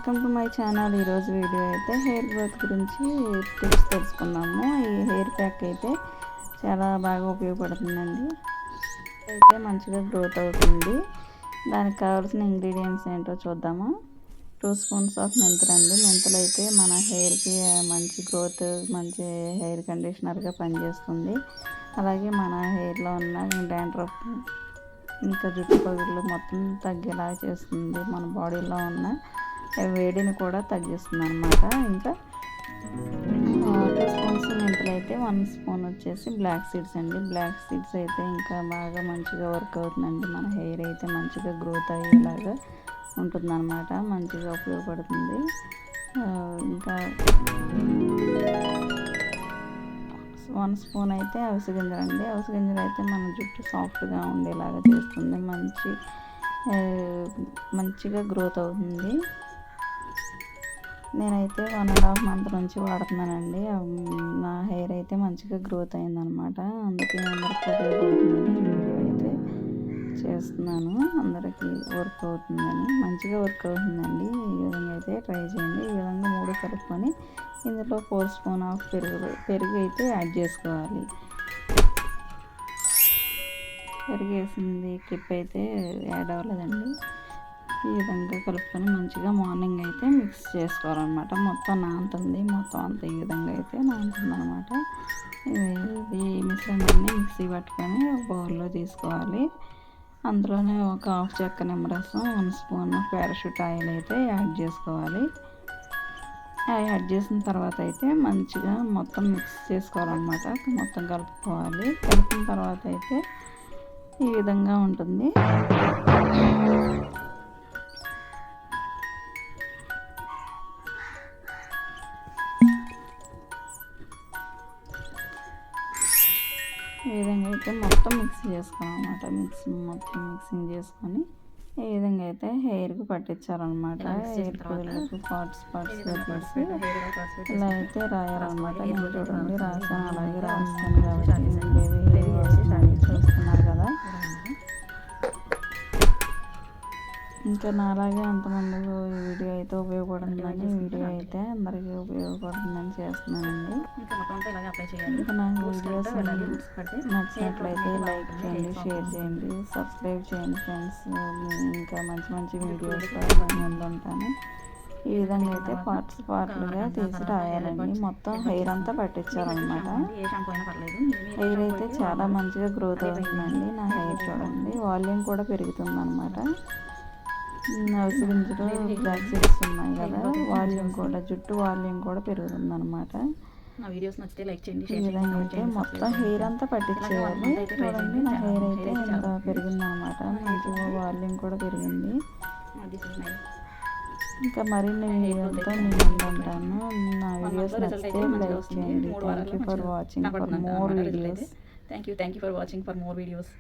Welcome to my channel. ఈరోజు video అయితే hair growth గురించి టిప్స్ తెలుసుకుందాము. ఈ హెయిర్ ప్యాక్ అయితే చాలా బాగా ఉపయోగపడుతుందండి. అయితే మంచిగా గ్రోత్ అవుతుంది. దానికి కావాల్సిన ఇంగ్రీడియంట్స్ ఏంటో చూద్దాము. 2 స్పూన్స్ ఆఫ్ మెంతులండి. మెంతులు అయితే మన హెయిర్కి మంచి గ్రోత్, మంచి హెయిర్ కండిషనర్గా పనిచేస్తుంది. అలాగే మన హెయిర్లో ఉన్న డాండ్రఫ్ ఇంకా జుట్టు పగుళ్ళు మొత్తం తగ్గేలా చేస్తుంది. మన బాడీలో ఉన్న వేడిని కూడా తగ్గిస్తుంది అన్నమాట. ఇంకా 2 స్పూన్స్ మెంతులు అయితే 1 స్పూన్ వచ్చేసి బ్లాక్ సీడ్స్ అండి. బ్లాక్ సీడ్స్ అయితే ఇంకా బాగా మంచిగా వర్క్ అవుతుందండి. మన హెయిర్ అయితే మంచిగా గ్రోత్ అయ్యేలాగా ఉంటుందన్నమాట. మంచిగా ఉపయోగపడుతుంది. ఇంకా 1 స్పూన్ అయితే అవిసె గింజలు అండి. అవిసె గింజలు అయితే మన జుట్టు సాఫ్ట్గా ఉండేలాగా చేస్తుంది. మంచిగా గ్రోత్ అవుతుంది. నేనైతే 1.5 మంత్ నుంచి వాడుతున్నానండి. నా హెయిర్ అయితే మంచిగా గ్రోత్ అయిందనమాట. అందుకే అందరికీ ఉపయోగపడుతుందని వీడియో అయితే చేస్తున్నాను. అందరికీ వర్క్ అవుతుందని, మంచిగా వర్క్ అవుతుందండి. ఈ విధంగా అయితే ట్రై చేయండి. ఈ విధంగా 3 కలుపుకొని ఇందులో 4 స్పూన్ ఆఫ్ పెరుగు అయితే యాడ్ చేసుకోవాలి. పెరుగు వేసింది క్లిప్ అయితే యాడ్ అవ్వలేదండి. ఈ విధంగా కలుపుకొని మంచిగా మార్నింగ్ అయితే మిక్స్ చేసుకోవాలన్నమాట. మొత్తం నానుతుంది, మొత్తం అంతా ఈ విధంగా అయితే నానుతుంది అనమాట. ఈ మిశ్రమాన్ని మిక్సీ పట్టుకొని బౌల్లో తీసుకోవాలి. అందులోనే ఒక హాఫ్ చెక్క నిమ్మరసం, 1 స్పూన్ పారాషూట్ ఆయిల్ అయితే యాడ్ చేసుకోవాలి. యాడ్ చేసిన తర్వాత అయితే మంచిగా మొత్తం మిక్స్ చేసుకోవాలన్నమాట. మొత్తం కలుపుకోవాలి. కలిపిన తర్వాత అయితే ఈ విధంగా ఉంటుంది. ఈ విధంగా అయితే మొత్తం మిక్స్ చేసుకోవాలన్నమాట. మొత్తం మిక్సింగ్ చేసుకొని ఈ విధంగా అయితే హెయిర్కి పట్టించాలన్నమాట. హెయిర్ పిల్లలకు పార్ట్స్గా తీసి ఇలా అయితే రాయాలన్నమాట. నేను చూడండి రాసాను, అలాగే రాస్తాను కాబట్టి చూస్తున్నారు కదా. ఇంకా నాలాగే అంతమంది ఈ వీడియో అయితే ఉపయోగపడుతుందని అందరికీ ఉపయోగపడుతుందని చేస్తున్నానండి. ఇంకా నాకు వీడియోస్ నచ్చినట్లయితే లైక్ చేయండి, షేర్ చేయండి, సబ్స్క్రైబ్ చేయండి ఫ్రెండ్స్. ఇంకా మంచి వీడియోస్తో ముందుంటాను. ఈ విధంగా అయితే పార్ట్లుగా తీసి రాయాలండి. మొత్తం హెయిర్ అంతా పట్టించాలన్నమాట. హెయిర్ అయితే చాలా మంచిగా గ్రోత్ అవుతుందండి. నా హెయిర్ చూడండి, వాల్యూమ్ కూడా పెరుగుతుంది అన్నమాట. అవిసె గింజలు, బ్లాక్ సీడ్స్ ఉన్నాయి కదా, జుట్టు వాల్యూమ్ కూడా పెరుగుతుంది అనమాట. నా వీడియోస్ నచ్చితే లైక్ చేయండి. ఈ విధంగా అయితే మొత్తం హెయిర్ అంతా పట్టించేయాలి. చూడండి నా హెయిర్ అయితే ఎంత పెరిగింది అనమాట. మంచిగా వాల్యూమ్ కూడా పెరిగింది. ఇంకా మరిన్ని వీడియోలతో నేను ముందుంటాను. నా వీడియోస్ నచ్చితే లైక్ చేయండి. Thank you for watching for more videos.